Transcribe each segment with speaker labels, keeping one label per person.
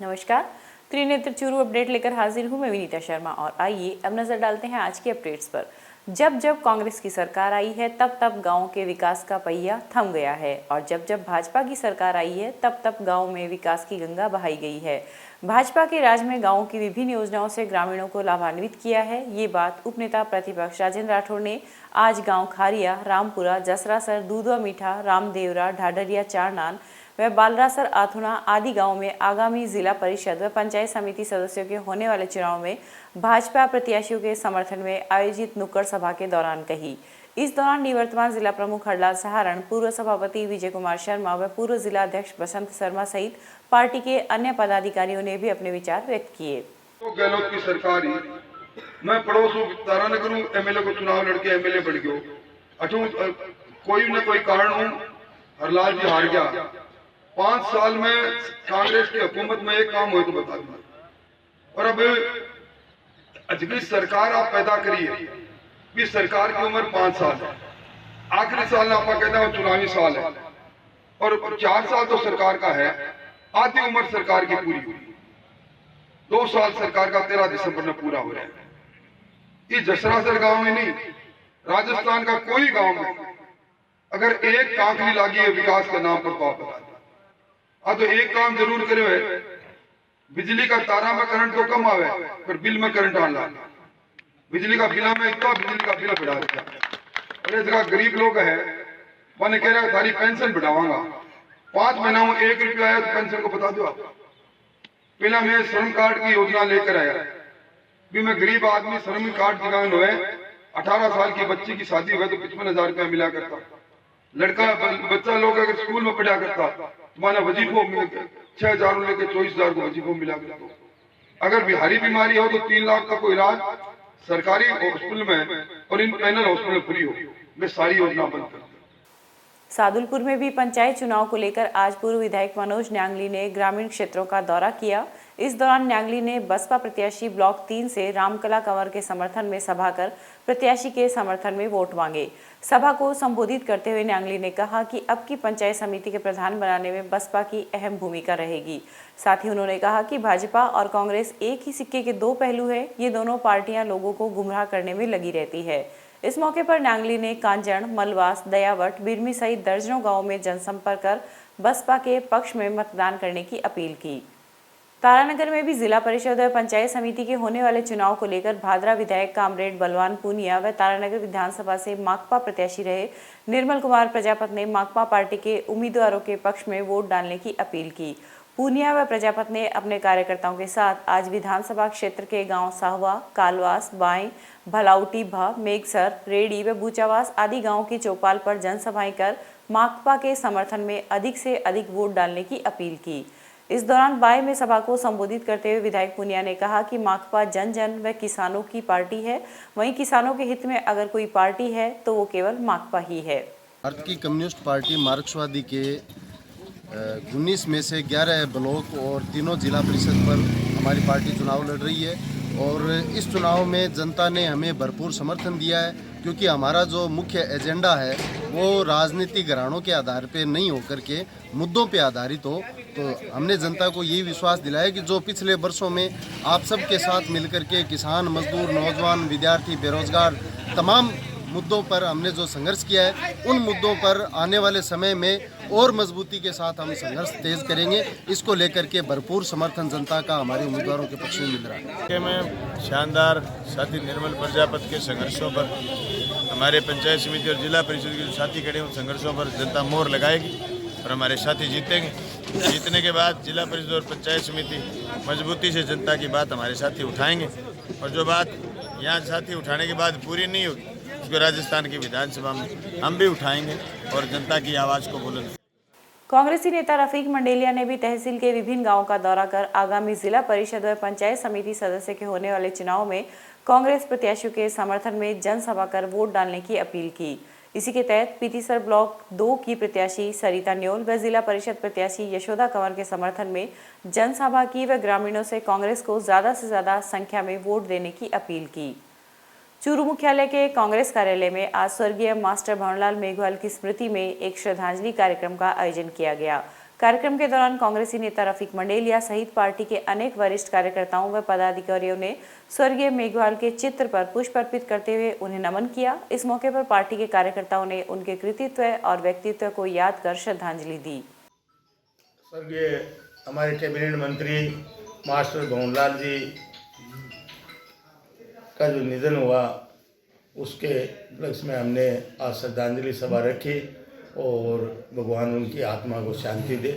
Speaker 1: नमस्कार, त्रिनेत्र चूरू अपडेट लेकर हाजिर हूं मैं विनीता शर्मा और आइए अब नजर डालते हैं आज के अपडेट्स पर। जब जब कांग्रेस की सरकार आई है तब तब गांव के विकास का पहिया थम गया है और जब जब भाजपा की सरकार आई है तब तब गांव में विकास की गंगा बहाई गई है। भाजपा के राज में गांवों की विभिन्न योजनाओं से ग्रामीणों को लाभान्वित किया है। ये बात उपनेता प्रतिपक्ष राजेंद्र राठौड़ ने आज गाँव खारिया, रामपुरा, जसरासर, दूधवा मीठा, रामदेवरा, ढाडरिया, चारनान व बालरासर, आथुना आदि गांवों में आगामी जिला परिषद व पंचायत समिति सदस्यों के होने वाले चुनाव में भाजपा प्रत्याशियों के समर्थन में आयोजित नुक्कड़ सभा के दौरान कही। इस दौरान निवर्तमान जिला प्रमुख हरलाल सहारण, पूर्व सभापति विजय कुमार शर्मा व पूर्व जिला अध्यक्ष बसंत शर्मा सहित पार्टी के अन्य पदाधिकारियों ने भी अपने विचार व्यक्त किए।
Speaker 2: तो गहलोत की सरकार ही मैं पड़ोस तारानगर हूँ, एमएलए को चुनाव लड़के एमएलए बन गयो। अच्छा, कोई न कोई कारण हूँ हरलाल जी हार गया। 5 साल में कांग्रेस की हुकूमत में एक काम हो तो बता दूं। और अब अजगी सरकार आप पैदा करिए, इस सरकार की उम्र 5 साल है। आखिरी साल आप कहते हैं चुनावी साल है और 4 साल तो सरकार का है, आधी उम्र सरकार की पूरी हुई। 2 साल सरकार का 13 दिसंबर में पूरा हो रहा है। ये जसरासर गांव में नहीं, राजस्थान का कोई गांव में अगर एक कांकरी लागी है विकास के नाम पर तो आप बता दें। हाँ, तो एक काम जरूर करे हुए, बिजली का तारा में करंट तो कम आवे पर बिल में करंट आना। बिजली का बिल में इतना बिजली का बिल बढ़ा दिया। और इस जगह गरीब लोग है, मैंने कह रहा सारी पेंशन बढ़ावांगा। 5 महीना में 1 रुपया आया तो पेंशन को बता दो आप। पहला मैं श्रम कार्ड की योजना लेकर आया, भी मैं गरीब आदमी श्रम कार्ड दिखाने हुए 18 साल की बच्ची की शादी हुई तो 55,000 रुपया मिला करता। लड़का बच्चा लोग अगर स्कूल में पढ़ा करता तुम्हारा वजीफो 6,000 लेकर 24,000 को वजीफो मिला करता। अगर बिहारी बीमारी हो तो 3 लाख का कोई इलाज सरकारी हॉस्पिटल में और इन पैनल हॉस्पिटल में फ्री हो। मैं सारी योजना बंद कर।
Speaker 1: सादुलपुर में भी पंचायत चुनाव को लेकर आज पूर्व विधायक मनोज न्यांगली ने ग्रामीण क्षेत्रों का दौरा किया। इस दौरान न्यांगली ने बसपा प्रत्याशी ब्लॉक 3 से रामकला कंवर के समर्थन में सभा कर प्रत्याशी के समर्थन में वोट मांगे। सभा को संबोधित करते हुए न्यांगली ने कहा कि अब की पंचायत समिति के प्रधान बनाने में बसपा की अहम भूमिका रहेगी। साथ ही उन्होंने कहा कि भाजपा और कांग्रेस एक ही सिक्के के 2 पहलू है। ये दोनों पार्टियां लोगों को गुमराह करने में लगी रहती है। इस मौके पर न्यांगली ने कांजण, मलवास, दयावट, बिरमी सहित दर्जनों गांवों में जनसंपर्क कर बसपा के पक्ष में मतदान करने की अपील की। तारानगर में भी जिला परिषद और पंचायत समिति के होने वाले चुनाव को लेकर भादरा विधायक कामरेड बलवान पूनिया व तारानगर विधानसभा से माकपा प्रत्याशी रहे निर्मल कुमार प्रजापत ने माकपा पार्टी के उम्मीदवारों के पक्ष में वोट डालने की अपील की। पूनिया व प्रजापत ने अपने कार्यकर्ताओं के साथ आज विधानसभा क्षेत्र के गांव साहवा, कालवास, बाई, भलाउटी, मेघसर, रेडी व बूचावास आदि गांवों की चौपाल पर जनसभाएं कर माकपा के समर्थन में अधिक से अधिक वोट डालने की अपील की। इस दौरान बाय में सभा को संबोधित करते हुए विधायक पूनिया ने कहा कि माकपा जन जन व किसानों की पार्टी है, वहीं किसानों के हित में अगर कोई पार्टी है तो वो केवल माकपा ही है।
Speaker 3: भारत की कम्युनिस्ट पार्टी मार्क्सवादी के 19 में से 11 ब्लॉक और तीनों जिला परिषद पर हमारी पार्टी चुनाव लड़ रही है और इस चुनाव में जनता ने हमें भरपूर समर्थन दिया है, क्योंकि हमारा जो मुख्य एजेंडा है वो राजनीतिक घरानों के आधार पे नहीं होकर के मुद्दों पे आधारित हो। तो हमने जनता को यही विश्वास दिलाया कि जो पिछले वर्षों में आप सबके साथ मिलकर के किसान, मजदूर, नौजवान, विद्यार्थी, बेरोजगार तमाम मुद्दों पर हमने जो संघर्ष किया है, उन मुद्दों पर आने वाले समय में और मजबूती के साथ हम संघर्ष तेज करेंगे। इसको लेकर के भरपूर समर्थन जनता का हमारे उम्मीदवारों के पक्ष में मिल रहा है।
Speaker 4: में शानदार साथी निर्मल प्रजापत के संघर्षों पर हमारे पंचायत समिति और जिला परिषद के जो साथी खड़े हैं उन संघर्षों पर जनता मोहर लगाएगी और हमारे साथी जीतेंगे। जीतने के बाद जिला परिषद और पंचायत समिति मजबूती से जनता की बात हमारे साथी उठाएंगे और जो बात यहाँ साथी उठाने के बाद पूरी नहीं होगी उसको राजस्थान की विधानसभा में हम भी उठाएंगे और जनता की आवाज़ को बुलंद।
Speaker 1: कांग्रेसी नेता रफीक मंडेलिया ने भी तहसील के विभिन्न गांवों का दौरा कर आगामी जिला परिषद व पंचायत समिति सदस्य के होने वाले चुनाव में कांग्रेस प्रत्याशियों के समर्थन में जनसभा कर वोट डालने की अपील की। इसी के तहत पीतीसर ब्लॉक 2 की प्रत्याशी सरिता न्योल व जिला परिषद प्रत्याशी यशोदा कंवर के समर्थन में जनसभा की व ग्रामीणों से कांग्रेस को ज्यादा से ज्यादा संख्या में वोट देने की अपील की। चूरू मुख्यालय के कांग्रेस कार्यालय में आज स्वर्गीय मास्टर भंवरलाल मेघवाल की स्मृति में एक श्रद्धांजलि कार्यक्रम का आयोजन किया गया। कार्यक्रम के दौरान कांग्रेसी नेता रफीक मंडेलिया सहित पार्टी के अनेक वरिष्ठ कार्यकर्ताओं व पदाधिकारियों ने स्वर्गीय मेघवाल के चित्र पर पुष्प अर्पित करते हुए उन्हें नमन किया। इस मौके पर पार्टी के कार्यकर्ताओं ने उनके कृतित्व और व्यक्तित्व को याद कर श्रद्धांजलि दी।
Speaker 5: स्वर्गीय हमारे कैबिनेट मंत्री मास्टर भवनलाल जी का जो निधन हुआ उसके उपलक्ष्य में हमने आज श्रद्धांजलि सभा रखी और भगवान उनकी आत्मा को शांति दे।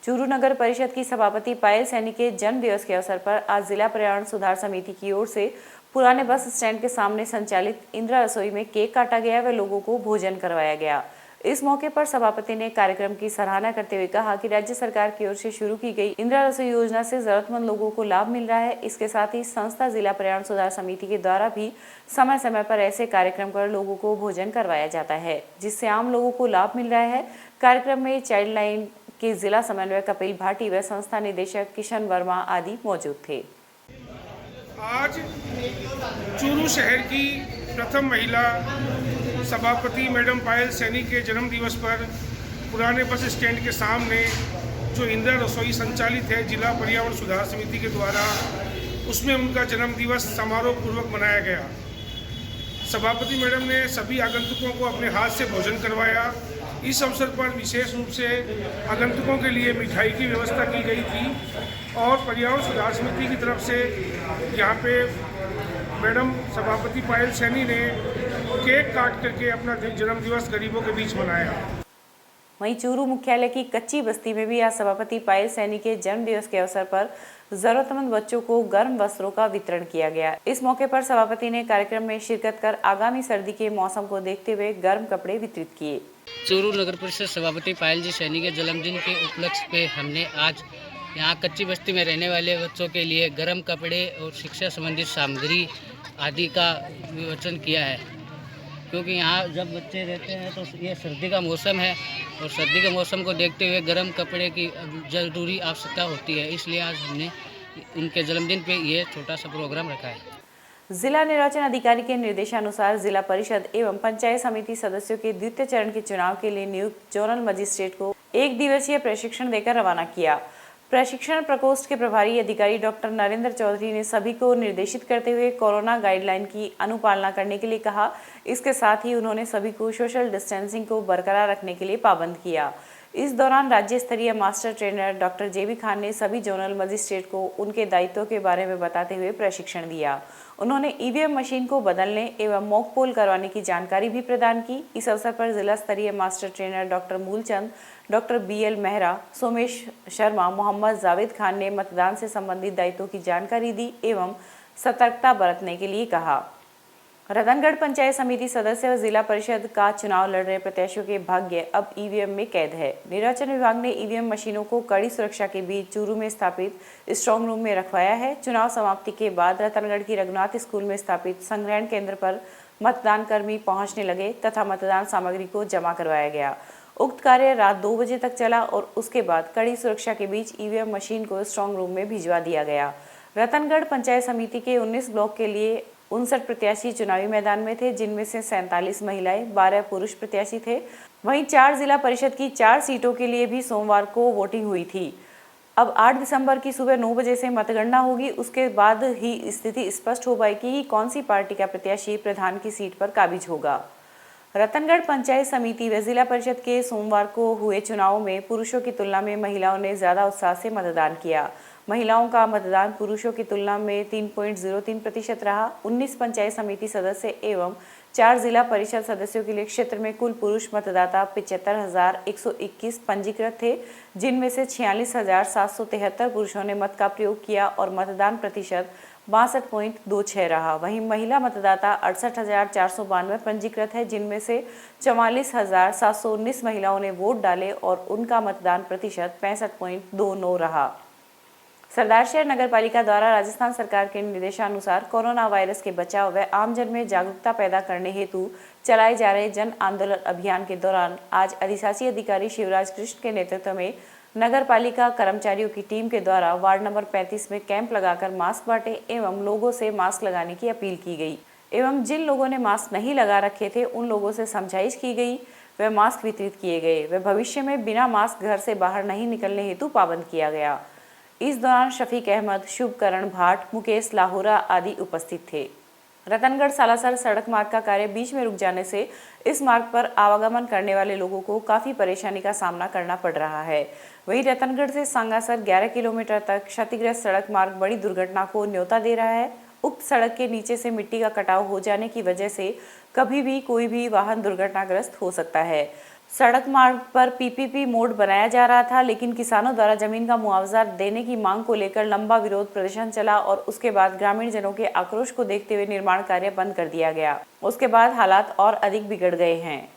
Speaker 1: चूरू नगर परिषद की सभापति पायल सैनी के जन्म दिवस के अवसर पर आज जिला पर्यावरण सुधार समिति की ओर से पुराने बस स्टैंड के सामने संचालित इंदिरा रसोई में केक काटा गया व लोगों को भोजन करवाया गया। इस मौके पर सभापति ने कार्यक्रम की सराहना करते हुए कहा कि राज्य सरकार की ओर से शुरू की गई इंदिरा रसोई योजना से जरूरतमंद लोगों को लाभ मिल रहा है। इसके साथ ही संस्था जिला पर्यावरण सुधार समिति के द्वारा भी समय समय पर ऐसे कार्यक्रम कर लोगों को भोजन करवाया जाता है, जिससे आम लोगों को लाभ मिल रहा है। कार्यक्रम में चाइल्ड लाइन के जिला समन्वयक कपिल भाटी व संस्था निदेशक किशन वर्मा आदि मौजूद थे।
Speaker 6: आज चूरू शहर की प्रथम महिला सभापति मैडम पायल सैनी के जन्म दिवस पर पुराने बस स्टैंड के सामने जो इंदिरा रसोई संचालित है जिला पर्यावरण सुधार समिति के द्वारा, उसमें उनका जन्म दिवस समारोह पूर्वक मनाया गया। सभापति मैडम ने सभी आगंतुकों को अपने हाथ से भोजन करवाया। इस अवसर पर विशेष रूप से आगंतुकों के लिए मिठाई की व्यवस्था की गई थी और पर्यावरण सुधार समिति की तरफ से यहाँ पे मैडम सभापति पायल सैनी ने केक काट करके अपना जन्म दिवस गरीबों के बीच मनाया।
Speaker 1: वहीं चूरू मुख्यालय की कच्ची बस्ती में भी आज सभापति पायल सैनी के जन्म दिवस के अवसर पर जरूरतमंद बच्चों को गर्म वस्त्रों का वितरण किया गया। इस मौके पर सभापति ने कार्यक्रम में शिरकत कर आगामी सर्दी के मौसम को देखते हुए गर्म कपड़े वितरित किए।
Speaker 7: चूरू नगर परिषद सभापति पायल जी सैनी के जन्मदिन के उपलक्ष्य पे हमने आज यहाँ कच्ची बस्ती में रहने वाले बच्चों के लिए गर्म कपड़े और शिक्षा संबंधित सामग्री आदि का विवेचन किया है, क्योंकि यहाँ जब बच्चे रहते हैं तो ये सर्दी का मौसम है और सर्दी के मौसम को देखते हुए गर्म कपड़े की ज़रूरी आवश्यकता होती है। इसलिए आज हमने उनके जन्मदिन पे ये छोटा सा प्रोग्राम रखा है।
Speaker 1: जिला निर्वाचन अधिकारी के निर्देशानुसार जिला परिषद एवं पंचायत समिति सदस्यों के द्वितीय चरण के चुनाव के लिए नियुक्त जोनल मजिस्ट्रेट को 1 दिवसीय प्रशिक्षण देकर रवाना किया। प्रशिक्षण प्रकोष्ठ के प्रभारी अधिकारी डॉक्टर नरेंद्र चौधरी ने सभी को निर्देशित करते हुए कोरोना गाइडलाइन की अनुपालना करने के लिए कहा। इसके साथ ही उन्होंने सभी को सोशल डिस्टेंसिंग को बरकरार रखने के लिए पाबंद किया। इस दौरान राज्य स्तरीय मास्टर ट्रेनर डॉक्टर जेबी खान ने सभी जोनल मजिस्ट्रेट को उनके दायित्वों के बारे में बताते हुए प्रशिक्षण दिया। उन्होंने ईवीएम मशीन को बदलने एवं मॉक पोल करवाने की जानकारी भी प्रदान की। इस अवसर पर जिला स्तरीय master trainer doctor Moolchand, doctor BL Mehra, Somesh Sharma, Mohammad Javed Khan ने मतदान से संबंधित दायित्वों की जानकारी दी एवं सतर्कता बरतने के लिए कहा। रतनगढ़ पंचायत समिति सदस्य व जिला परिषद का चुनाव लड़ रहे प्रत्याशियों के भाग्य अब ईवीएम में कैद है। निर्वाचन विभाग ने ईवीएम मशीनों को कड़ी सुरक्षा के बीच चूरू में स्थापित स्ट्रांग रूम में रखवाया है। चुनाव समाप्ति के बाद रतनगढ़ की रघुनाथ स्कूल में स्थापित संग्रहण केंद्र पर मतदान कर्मी पहुंचने लगे तथा मतदान सामग्री को जमा करवाया गया। उक्त कार्य रात 2 बजे तक चला और उसके बाद कड़ी सुरक्षा के बीच ईवीएम मशीन को स्ट्रांग रूम में भिजवा दिया गया। रतनगढ़ पंचायत समिति के 19 ब्लॉक के लिए 59 प्रत्याशी चुनावी मैदान में थे, जिनमें से 47 महिलाएं, 12 पुरुष प्रत्याशी थे। वहीं 4 जिला परिषद की 4 सीटों के लिए भी सोमवार को वोटिंग हुई थी। अब 8 दिसंबर की सुबह 9 बजे से मतगणना होगी। उसके बाद ही स्थिति स्पष्ट हो पाएगी कि कौन सी पार्टी का प्रत्याशी प्रधान की सीट पर काबिज होगा। रतनगढ़ पंचायत समिति व जिला परिषद के सोमवार को हुए चुनाव में पुरुषों की तुलना में महिलाओं ने ज्यादा उत्साह से मतदान किया। महिलाओं का मतदान पुरुषों की तुलना में 3.03% रहा। 19 पंचायत समिति सदस्य एवं 4 जिला परिषद सदस्यों के लिए क्षेत्र में कुल पुरुष मतदाता 75,121 पंजीकृत थे, जिनमें से 46,773 पुरुषों ने मत का प्रयोग किया और मतदान प्रतिशत 62.26 रहा। वहीं महिला मतदाता 68,492 पंजीकृत है, जिनमें से 44,719 महिलाओं ने वोट डाले और उनका मतदान प्रतिशत 65.29 रहा। सरदारशहर नगर पालिका द्वारा राजस्थान सरकार के निर्देशानुसार कोरोना वायरस के बचाव व आमजन में जागरूकता पैदा करने हेतु चलाए जा रहे जन आंदोलन अभियान के दौरान आज अधिशासी अधिकारी शिवराज कृष्ण के नेतृत्व में नगर पालिका कर्मचारियों की टीम के द्वारा वार्ड नंबर 35 में कैंप लगाकर मास्क बांटे एवं लोगों से मास्क लगाने की अपील की गई एवं जिन लोगों ने मास्क नहीं लगा रखे थे उन लोगों से समझाइश की गई। व मास्क वितरित किए गए व भविष्य में बिना मास्क घर से बाहर नहीं निकलने हेतु पाबंद किया गया। इस दौरान शफीक अहमद, शुभकरण भाट, मुकेश लाहौरा आदि उपस्थित थे। रतनगढ़ सालासर सड़क मार्ग का कार्य बीच में रुक जाने से इस मार्ग पर आवागमन करने वाले लोगों को काफी परेशानी का सामना करना पड़ रहा है। वहीं रतनगढ़ से सांगासर 11 किलोमीटर तक क्षतिग्रस्त सड़क मार्ग बड़ी दुर्घटना को न्योता दे रहा है। उक्त सड़क के नीचे से मिट्टी का कटाव हो जाने की वजह से कभी भी कोई भी वाहन दुर्घटनाग्रस्त हो सकता है। सड़क मार्ग पर पीपीपी मोड बनाया जा रहा था, लेकिन किसानों द्वारा जमीन का मुआवजा देने की मांग को लेकर लंबा विरोध प्रदर्शन चला और उसके बाद ग्रामीण जनों के आक्रोश को देखते हुए निर्माण कार्य बंद कर दिया गया। उसके बाद हालात और अधिक बिगड़ गए हैं।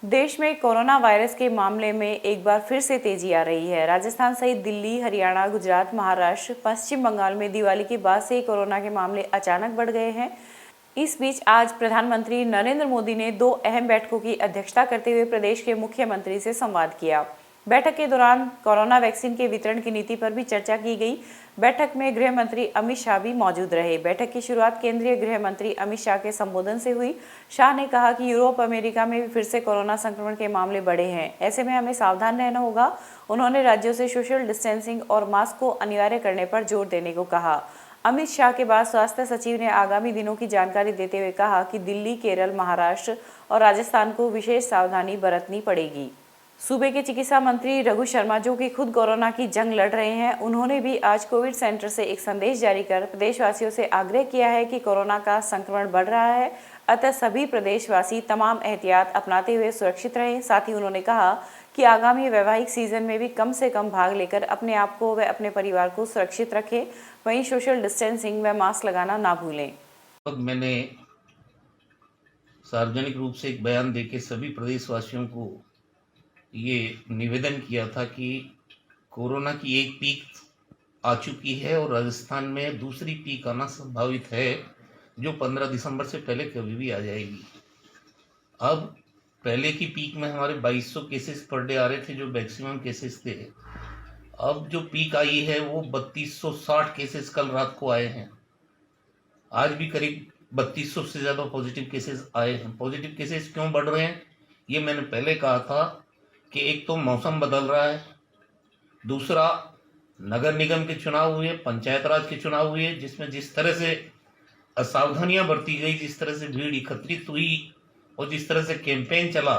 Speaker 1: देश में कोरोना वायरस के मामले में एक बार फिर से तेजी आ रही है। राजस्थान सहित दिल्ली, हरियाणा, गुजरात, महाराष्ट्र, पश्चिम बंगाल में दिवाली के बाद से कोरोना के मामले अचानक बढ़ गए हैं। इस बीच आज प्रधानमंत्री नरेंद्र मोदी ने 2 अहम बैठकों की अध्यक्षता करते हुए प्रदेश के मुख्यमंत्री से संवाद किया। बैठक के दौरान कोरोना वैक्सीन के वितरण की नीति पर भी चर्चा की गई। बैठक में गृह मंत्री अमित शाह भी मौजूद रहे। बैठक की शुरुआत केंद्रीय गृह मंत्री अमित शाह के संबोधन से हुई। शाह ने कहा कि यूरोप, अमेरिका में भी फिर से कोरोना संक्रमण के मामले बढ़े हैं, ऐसे में हमें सावधान रहना होगा। उन्होंने राज्यों से सोशल डिस्टेंसिंग और मास्क को अनिवार्य करने पर जोर देने को कहा। अमित शाह के बाद स्वास्थ्य सचिव ने आगामी दिनों की जानकारी देते हुए कहा कि दिल्ली, केरल, महाराष्ट्र और राजस्थान को विशेष सावधानी बरतनी पड़ेगी। सूबे के चिकित्सा मंत्री रघु शर्मा, जो कि खुद कोरोना की जंग लड़ रहे हैं, उन्होंने भी आज कोविड सेंटर से एक संदेश जारी कर प्रदेशवासियों से आग्रह किया है कि कोरोना का संक्रमण बढ़ रहा है, अतः सभी प्रदेशवासी तमाम एहतियात अपनाते हुए सुरक्षित रहें। साथ ही उन्होंने कहा कि आगामी वैवाहिक सीजन में भी कम से कम भाग लेकर अपने आप को व अपने परिवार को सुरक्षित रखें। वहीं सोशल डिस्टेंसिंग व मास्क लगाना ना भूलें।
Speaker 8: मैंने सार्वजनिक रूप से एक बयान देके सभी प्रदेशवासियों को ये निवेदन किया था कि कोरोना की एक पीक आ चुकी है और राजस्थान में दूसरी पीक आना संभावित है, जो 15 दिसंबर से पहले कभी भी आ जाएगी। अब पहले की पीक में हमारे 2200 केसेस पर डे आ रहे थे, जो मैक्सिमम केसेस थे। अब जो पीक आई है वो 3260 केसेस कल रात को आए हैं। आज भी करीब 3200 से ज़्यादा पॉजिटिव केसेस आए हैं। पॉजिटिव केसेस क्यों बढ़ रहे हैं, ये मैंने पहले कहा था कि एक तो मौसम बदल रहा है, दूसरा नगर निगम के चुनाव हुए, पंचायत राज के चुनाव हुए, जिसमें जिस तरह से असावधानियां बरती गई, जिस तरह से भीड़ एकत्रित हुई और जिस तरह से कैंपेन चला।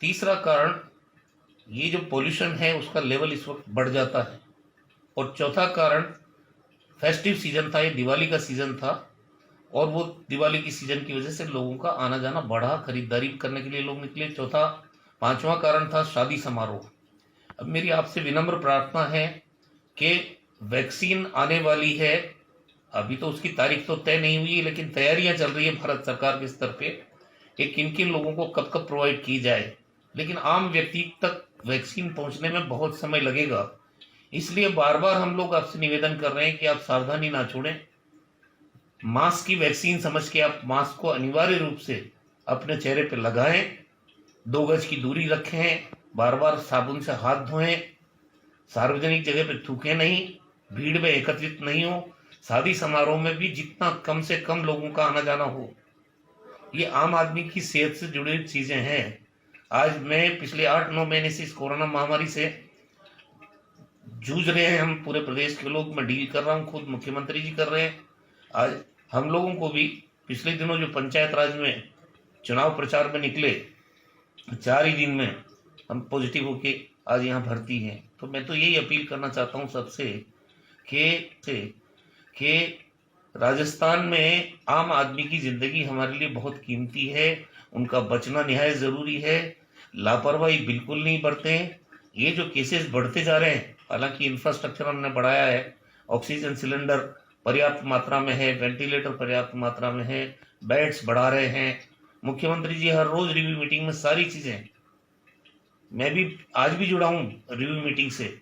Speaker 8: तीसरा कारण ये जो पोल्यूशन है उसका लेवल इस वक्त बढ़ जाता है। और चौथा कारण फेस्टिव सीजन था, ये दिवाली का सीजन था और वो दिवाली की सीजन की वजह से लोगों का आना जाना बढ़ा, खरीदारी करने के लिए लोग निकले। पांचवा कारण था शादी समारोह। अब मेरी आपसे विनम्र प्रार्थना है कि वैक्सीन आने वाली है, अभी तो उसकी तारीख तो तय नहीं हुई है, लेकिन तैयारियां चल रही है भारत सरकार के स्तर पे कि किन किन लोगों को कब कब प्रोवाइड की जाए। लेकिन आम व्यक्ति तक वैक्सीन पहुंचने में बहुत समय लगेगा, इसलिए बार बार हम लोग आपसे निवेदन कर रहे हैं कि आप सावधानी ना छोड़ें। मास्क की वैक्सीन समझ के आप मास्क को अनिवार्य रूप से अपने चेहरे पर लगाएं, 2 गज की दूरी रखें, बार बार साबुन से हाथ धोएं, सार्वजनिक जगह पर थूकें नहीं, भीड़ में एकत्रित नहीं हो, शादी समारोह में भी जितना कम से कम लोगों का आना जाना हो। ये आम आदमी की सेहत से जुड़ी हुई चीजें हैं। आज मैं पिछले 8-9 महीने से इस कोरोना महामारी से जूझ रहे हैं, हम पूरे प्रदेश के लोग, मैं डील कर रहा हूँ, खुद मुख्यमंत्री जी कर रहे हैं। आज हम लोगों को भी पिछले दिनों जो पंचायत राज में चुनाव प्रचार में निकले, 4 ही दिन में हम पॉजिटिव होके आज यहाँ भर्ती हैं। तो मैं तो यही अपील करना चाहता हूँ सबसे कि राजस्थान में आम आदमी की जिंदगी हमारे लिए बहुत कीमती है, उनका बचना निहायत ज़रूरी है। लापरवाही बिल्कुल नहीं बरतें। ये जो केसेस बढ़ते जा रहे हैं, हालांकि इंफ्रास्ट्रक्चर हमने बढ़ाया है, ऑक्सीजन सिलेंडर पर्याप्त मात्रा में है, वेंटिलेटर पर्याप्त मात्रा में है, बेड्स बढ़ा रहे हैं। मुख्यमंत्री जी हर रोज रिव्यू मीटिंग में सारी चीज़ें, मैं भी आज भी जुड़ा हूँ रिव्यू मीटिंग से,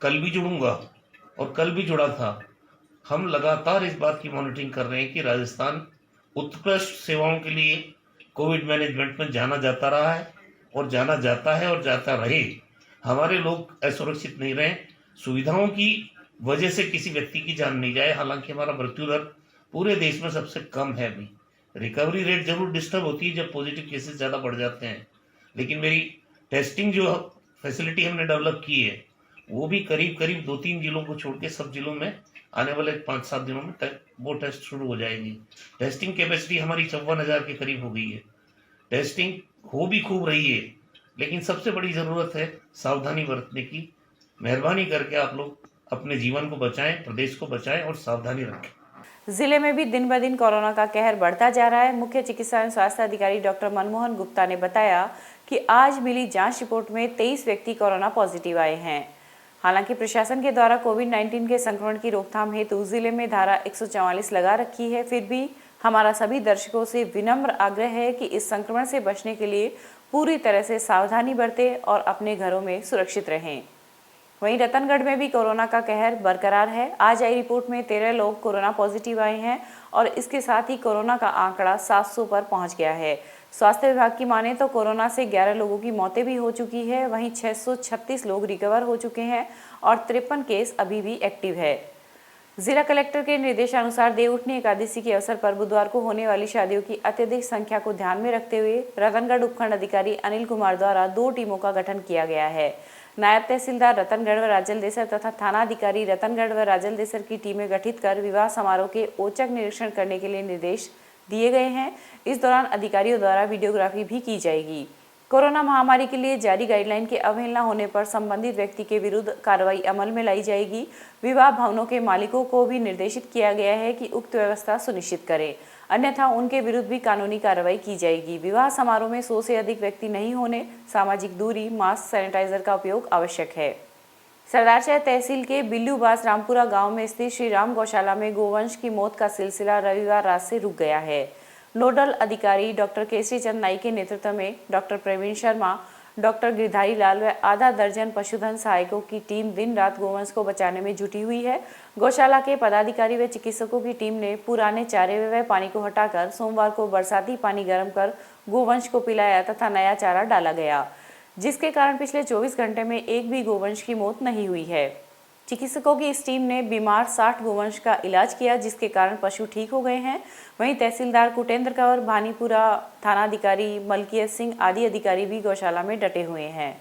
Speaker 8: कल भी जुड़ूंगा और कल भी जुड़ा था। हम लगातार इस बात की मॉनिटरिंग कर रहे हैं कि राजस्थान उत्कृष्ट सेवाओं के लिए कोविड मैनेजमेंट में जाना जाता रहा है और जाना जाता है और जाता रहे। हमारे लोग असुरक्षित नहीं रहे, सुविधाओं की वजह से किसी व्यक्ति की जान नहीं जाए। हालांकि हमारा मृत्यु दर पूरे देश में सबसे कम है। भी रिकवरी रेट जरूर डिस्टर्ब होती है जब पॉजिटिव केसेस ज़्यादा बढ़ जाते हैं, लेकिन मेरी टेस्टिंग जो फैसिलिटी हमने डेवलप की है वो भी करीब करीब 2-3 जिलों को छोड़ के सब जिलों में आने वाले 5-7 दिनों में वो टेस्ट शुरू हो जाएगी। टेस्टिंग कैपेसिटी हमारी 54,000 के करीब हो गई है। टेस्टिंग हो भी खूब रही है, लेकिन सबसे बड़ी ज़रूरत है सावधानी बरतने की। मेहरबानी करके आप लोग अपने जीवन को बचाएं, प्रदेश को बचाएं और सावधानी रखें।
Speaker 1: जिले में भी दिन ब दिन कोरोना का कहर बढ़ता जा रहा है। मुख्य चिकित्सा एवं स्वास्थ्य अधिकारी डॉक्टर मनमोहन गुप्ता ने बताया कि आज मिली जांच रिपोर्ट में 23 व्यक्ति कोरोना पॉजिटिव आए हैं। हालांकि प्रशासन के द्वारा कोविड-19 के संक्रमण की रोकथाम हेतु जिले में धारा 144 लगा रखी है। फिर भी हमारा सभी दर्शकों से विनम्र आग्रह है कि इस संक्रमण से बचने के लिए पूरी तरह से सावधानी बरतें और अपने घरों में सुरक्षित रहें। वहीं रतनगढ़ में भी कोरोना का कहर बरकरार है। आज आई रिपोर्ट में 13 लोग कोरोना पॉजिटिव आए हैं और इसके साथ ही कोरोना का आंकड़ा 700 पर पहुंच गया है। स्वास्थ्य विभाग की माने तो कोरोना से 11 लोगों की मौतें भी हो चुकी है। वहीं 636 लोग रिकवर हो चुके हैं और 53 केस अभी भी एक्टिव है। जिला कलेक्टर के निर्देशानुसार देवउठनी एकादशी के अवसर पर बुधवार को होने वाली शादियों की अत्यधिक संख्या को ध्यान में रखते हुए रतनगढ़ उपखंड अधिकारी अनिल कुमार द्वारा 2 टीमों का गठन किया गया है। नायब तहसीलदार रतनगढ़ व राजलदेसर तथा थाना अधिकारी रतनगढ़ व राजलदेसर की टीमें गठित कर विवाह समारोह के औचक निरीक्षण करने के लिए निर्देश दिए गए हैं। इस दौरान अधिकारियों द्वारा वीडियोग्राफी भी की जाएगी। कोरोना महामारी के लिए जारी गाइडलाइन के अवहेलना होने पर संबंधित व्यक्ति के विरुद्ध कार्रवाई अमल में लाई जाएगी। विवाह भवनों के मालिकों को भी निर्देशित किया गया है कि उक्त व्यवस्था सुनिश्चित करें, अन्यथा उनके विरुद्ध भी कानूनी कार्रवाई की जाएगी। विवाह समारोह में 100 से अधिक व्यक्ति नहीं होने, सामाजिक दूरी, मास्क, सैनिटाइजर का उपयोग आवश्यक है। सरदारशहर तहसील के बिल्लूबास रामपुरा गांव में स्थित श्री राम गौशाला में गोवंश की मौत का सिलसिला रविवार रात से रुक गया है। नोडल अधिकारी डॉक्टर केसरी चंद नाई के नेतृत्व में डॉक्टर प्रवीण शर्मा, डॉक्टर गिरधारी लाल व आधा दर्जन पशुधन सहायकों की टीम दिन रात गोवंश को बचाने में जुटी हुई है। गौशाला के पदाधिकारी व चिकित्सकों की टीम ने पुराने चारे व पानी को हटाकर सोमवार को बरसाती पानी गर्म कर गोवंश को पिलाया तथा नया चारा डाला गया, जिसके कारण पिछले 24 घंटे में एक भी गोवंश की मौत नहीं हुई है। चिकित्सकों की इस टीम ने बीमार 60 गोवंश का इलाज किया, जिसके कारण पशु ठीक हो गए हैं। वहीं तहसीलदार कुटेंद्र कंवर, भानीपुरा थानाधिकारी मलकियत सिंह आदि अधिकारी भी गौशाला में डटे हुए हैं।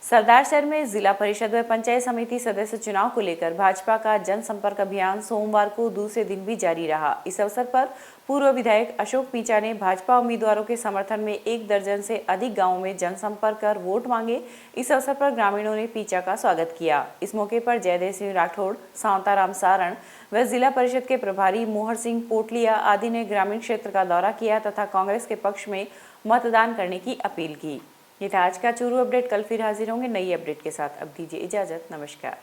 Speaker 1: सरदारशहर में जिला परिषद व पंचायत समिति सदस्य चुनाव को लेकर भाजपा का जनसंपर्क अभियान सोमवार को दूसरे दिन भी जारी रहा। इस अवसर पर पूर्व विधायक अशोक पीचा ने भाजपा उम्मीदवारों के समर्थन में 1 दर्जन से अधिक गांवों में जनसंपर्क कर वोट मांगे। इस अवसर पर ग्रामीणों ने पीचा का स्वागत किया। इस मौके पर जयदेव सिंह राठौड़, सांवताराम सारण व जिला परिषद के प्रभारी मोहर सिंह पोटलिया आदि ने ग्रामीण क्षेत्र का दौरा किया तथा कांग्रेस के पक्ष में मतदान करने की अपील की। ये था आज का चूरू अपडेट। कल फिर हाजिर होंगे नई अपडेट के साथ। अब दीजिए इजाजत। नमस्कार।